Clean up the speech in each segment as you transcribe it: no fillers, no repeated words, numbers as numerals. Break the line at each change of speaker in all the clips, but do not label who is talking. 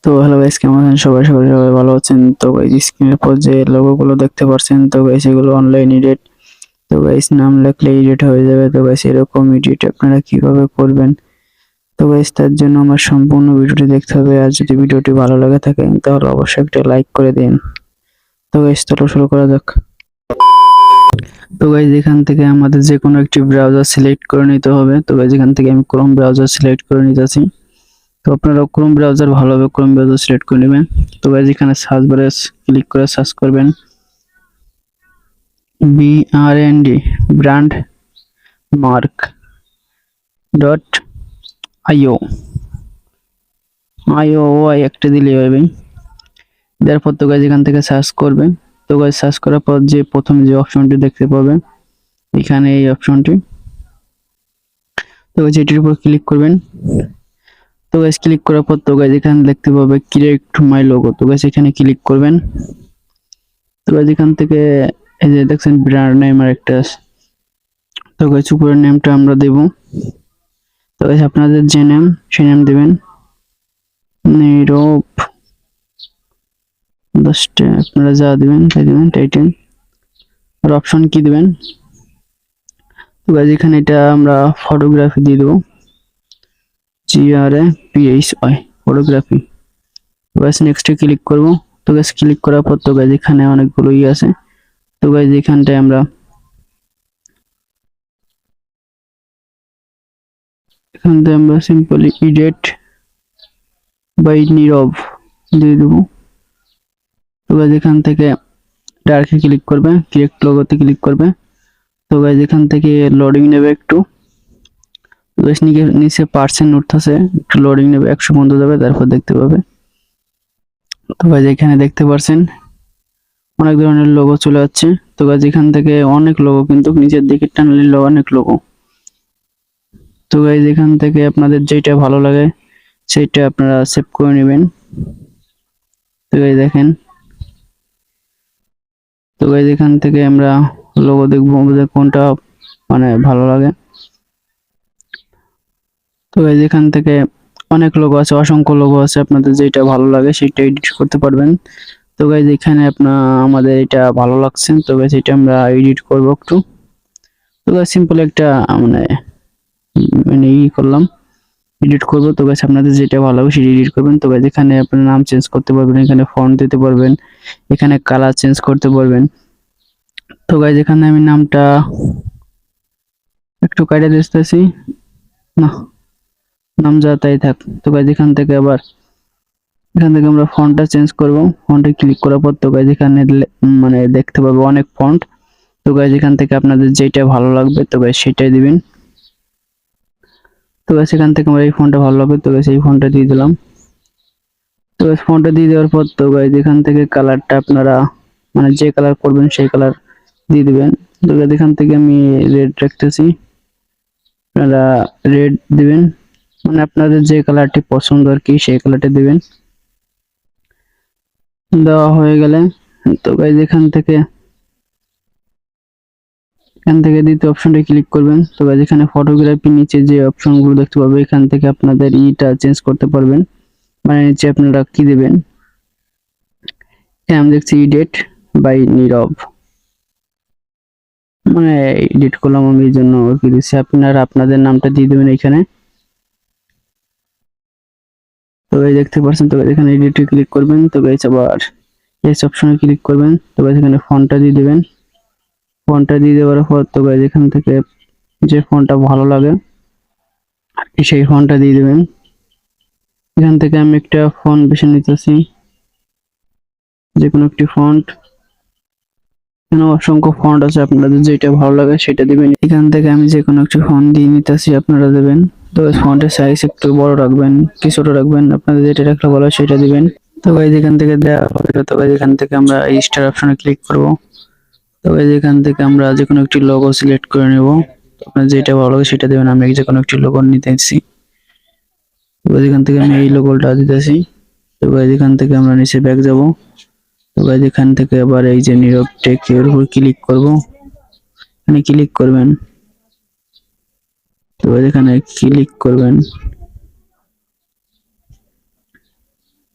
তো hello guys, কেমন আছেন সবাই? সবাই ভালো আছেন? তো গাইস, স্ক্রিনের পর যে লোগোগুলো দেখতে পাচ্ছেন, তো গাইস এগুলো অনলাইন এডিট। তো গাইস নাম লিখলে এডিট হয়ে যাবে। তো গাইস এরকম এডিট আপনারা কিভাবে করবেন, তো গাইস তার জন্য আমার সম্পূর্ণ ভিডিওটি দেখতে হবে। আর যদি ভিডিওটি ভালো লাগে থাকে তাহলে অবশ্যই একটা লাইক করে দিন। তো গাইস চলো শুরু করা যাক। তো গাইস এখান থেকে আমাদের যে কোনো একটি ব্রাউজার সিলেক্ট করে নিতে হবে। তো গাইস এখান থেকে আমি ক্রোম ব্রাউজার সিলেক্ট করে নিতেছি। তো আপনারা ক্রোম ব্রাউজার ভালোভাবে ক্রোম ব্রাউজার সিলেক্ট করে নেবেন। তো গাইস এখানে সার্চ বারে ক্লিক করে সার্চ করবেন BRND brand mark .io IOI একটা দিলেই হবে। তারপর তো গাইস এখান থেকে সার্চ করবেন। তো গাইস সার্চ করার পর যে প্রথম যে অপশনটি দেখতে পাবেন এখানে এই অপশনটি, তো গাইস এটির উপর ক্লিক করবেন। তো গাইস ক্লিক করার পর তো গাইস এখানে দেখতে পাবে ক্রিয়েট মাই লোগো। তো গাইস এখানে ক্লিক করবেন। তো গাইস এখান থেকে এই যে দেখছেন ব্র্যান্ড নেম আর একটা, তো গাইস উপরের নেমটা আমরা দেব। তো গাইস আপনাদের যে নেম সেই নেম দিবেন। নীরব দশটা আপনারা যা দিবেন তাই দিবেন। টাইটেল আর অপশন কি দিবেন। তো গাইস এখানে এটা আমরা ফটোগ্রাফি দিয়ে দেব, GRAPHY ফটোগ্রাফি। তো গাইস নেক্সটে ক্লিক করব। তো গাইস ক্লিক করার পর তো গাইস এখানে অনেকগুলো আছে। তো গাইস এখানটায় আমরা সিম্পলি এডিট বাই নীরব দিয়ে দেবো। তো গাইস এখান থেকে ডার্কে ক্লিক করবে, ক্রিয়েট লোগোতে ক্লিক করবে। তো গাইস এখান থেকে লোডিং নেবে একটু। তো গাইস নিচে পার্সেন্ট উঠতেছে, একটু লোডিং নেবে, 100 পর্যন্ত যাবে, তারপর দেখতে পাবে। তো গাইস এখানে দেখতে পাচ্ছেন অনেক ধরনের লোগো চলে যাচ্ছে। তো গাইস এখান থেকে অনেক লোগো, কিন্তু নিচের দিকে টানলে অনেক লোগো। তো গাইস এখান থেকে আপনাদের যেটা ভালো লাগে সেটা আপনারা সেভ করে নেবেন। তো গাইস দেখেন, তো গাইস এখান থেকে আমরা লোগো দেখবো যে কোনটা মানে ভালো লাগে। তো গাইস এখান থেকে অনেক লোগো আছে, অসংখ্য লোগো আছে, আপনাদের যেটা ভালো লাগে সেটা এডিট করতে পারবেন। তো গাইস এখানে আমাদের এটা ভালো লাগছে, তো গাইস এটা আমরা এডিট করব একটু। তো গাইস সিম্পল একটা মানে মানে করলাম, এডিট করব। তো গাইস আপনাদের যেটা ভালো লাগে সেটা এডিট করবেন। তো গাইস এখানে আপনার নাম চেঞ্জ করতে পারবেন, এখানে ফন্ট দিতে পারবেন, এখানে কালার চেঞ্জ করতে পারবেন। তো গাইস এখানে আমি নামটা একটু কাটে দিতেছি, না নাম যা তাই থাক। তো গাইস এখান থেকে আমরা ফন্টটা চেঞ্জ করব। ফন্টে ক্লিক করার পর তো গাইস এখানে মানে দেখতে পাবো অনেক ফন্ট। তো গাইস এখান থেকে আপনাদের যেটা ভালো লাগবে তো গাইস সেটাই দিবেন। তো গাইস এখান থেকে আমার এই ফন্টটা ভালো লাগবে, তো গাইস এই ফন্টটা দিয়ে দিলাম। তো গাইস ফন্টটা দিয়ে দেওয়ার পর তো গাইস এখান থেকে কালারটা আপনারা মানে যে কালার করবেন সেই কালার দিয়ে দিবেন। তো গাইস এখান থেকে আমি রেড রাখতেছি, আপনারা রেড দিবেন, মানে আপনাদের যে কালারটি পছন্দ আর কি সেই কালারটা দিবেন। দেওয়া হয়ে গেলে তো গাইস এখান থেকে দ্বিতীয় অপশনটা ক্লিক করবেন। তো গাইস এখানে ফটোগ্রাফি নিচে যে অপশনগুলো দেখতে পাবেন এখান থেকে আপনাদের ইটা চেঞ্জ করতে পারবেন, মানে নিচে আপনারা কি দিবেন। আমি দেখছি এডিট বাই নীরব, মানে এডিট করলাম আমি, এই জন্য কি দিচ্ছি, আপনারা আপনাদের নামটা দিয়ে দেবেন এখানে। তো এই দেখতে পাচ্ছেন, তো এখানে এডিটে ক্লিক করবেন। তো গাইস আবার এই অপশনে ক্লিক করবেন। তো গাইস এখানে ফন্টটা দিয়ে দিবেন। ফন্টটা দিয়ে দেওয়ার পর তো গাইস এখান থেকে যে ফন্টটা ভালো লাগে আর কি সেই ফন্টটা দিয়ে দিবেন। এখান থেকে আমি একটা ফন্ট বেছে নিতেছি, যে কোনো একটি ফন্ট। এখানে অসংখ্য ফন্ট আছে, আপনাদের যেটা ভালো লাগে সেটা দিবেন। এখান থেকে আমি যে কোনো একটি ফন্ট দিয়ে নিতেছি, আপনারা দেবেন। তো ফন্টের সাইজ একটু বড় রাখবেন কি ছোট রাখবেন, আপনাদের যেটা রাখলে ভালো সেটা দিবেন। তো গাইস এখান থেকে দেওয়া হবে। তো গাইস এখান থেকে আমরা এই স্টার অপশনে ক্লিক করব। তো গাইস এখান থেকে আমরা যে কোনো একটি লোগো সিলেক্ট করে নেব, আপনার যেটা ভালো লাগে সেটা দিবেন। আমি যে কোনো একটি লোগো নিতেছি, তো গাইস এখান থেকে আমি এই লোগোটা দিতেছি। তো গাইস এখান থেকে আমরা নিচে ব্যাক যাব। তো গাইস এখান থেকে আবার এই যে নীরব টেক এর উপর ক্লিক করব, এখানে ক্লিক করবেন। তো গাইস এখানে ক্লিক করবেন।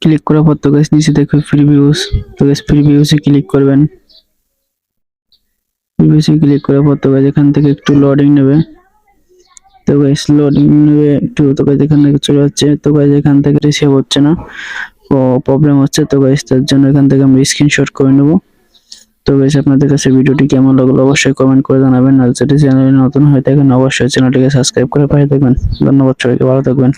ক্লিক করার পর তো গাইস নিচে দেখবে প্রিভিউস, তো গাইস প্রিভিউসে ক্লিক করবেন। প্রিভিউসে ক্লিক করার পর তো গাইস এখান থেকে একটু লোডিং নেবে, তো গাইস লোডিং নেবে একটু, তো গাইস এখান থেকে চলে যাচ্ছে, তো গাইস এখান থেকে সেভ হচ্ছে না, ও প্রবলেম হচ্ছে, তো গাইস তার জন্য এখান থেকে আমি স্ক্রিনশট করে নেব। তো গাইস আপনাদের কাছে ভিডিওটি কেমন লাগলো অবশ্যই কমেন্ট করে জানাবেন, আর যদি চ্যানেলে নতুন হয়ে থাকেন অবশ্যই চ্যানেলটিকে সাবস্ক্রাইব করে পাশে থাকবেন। ধন্যবাদ সবাইকে, ভালো থাকবেন।